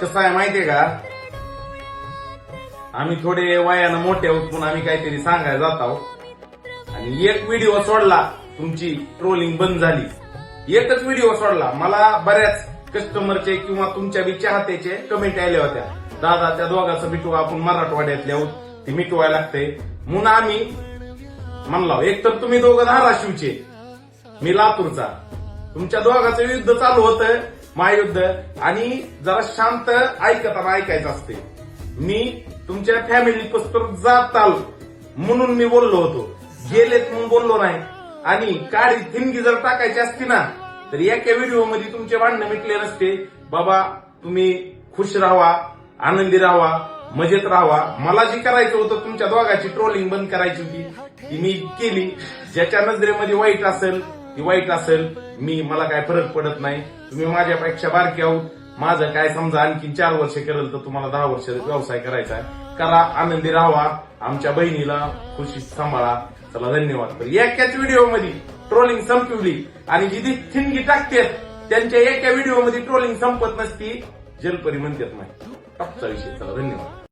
कसं आहे माहितीये का, आम्ही थोडे वयानं मोठे आहोत म्हणून आम्ही काहीतरी सांगायला जात आहोत आणि एक व्हिडिओ सोडला तुमची ट्रोलिंग बंद झाली. एकच व्हिडिओ सोडला, मला बऱ्याच कस्टमरचे किंवा तुमच्या बी चाहत्याचे कमेंट आल्या होत्या, दादा त्या दोघांचं मिटवा, आपण मराठवाड्यातले आहोत, ते मिटवायला लागते म्हणून आम्ही म्हणला. एक तर तुम्ही दोघं धाराशिवचे, मी लातूरचा, तुमच्या दोघांचं युद्ध चालू होतं, महायुद्ध, आणि जरा शांत ऐकताना ऐकायचं असते. मी तुमच्या फॅमिली पुस्तक जाताल म्हणून मी बोललो होतो, गेलेत म्हणून बोललो नाही. आणि काळी थिनगी जर टाकायची असती ना तर एका व्हिडिओ मध्ये तुमचे भांडणं मिटले नसते. बाबा तुम्ही खुश राहावा, आनंदी राहावा, मजेत राहावा. मला जी करायचं होतं तुमच्या दोघांची ट्रोलिंग बंद करायची होती ती मी केली. ज्याच्या नजरेमध्ये वाईट असेल ती वाईट असेल, मला काय फरक पडत नाही. तुम्ही माझ्यापेक्षा बारकी आहोत, माझं काय समजा आणखी 4 वर्ष करेल तर तुम्हाला 10 वर्ष व्यवसाय करायचा आहे, करा, आनंदी राहावा, आमच्या बहिणीला खुशी सांभाळा. चला धन्यवाद. तर एकाच व्हिडिओ मध्ये ट्रोलिंग संपवली आणि जी थिनगी टाकतात त्यांच्या एका व्हिडिओ मध्ये ट्रोलिंग संपत नसती, जलपरी म्हणतात नाही. टपचा विषय. चला धन्यवाद.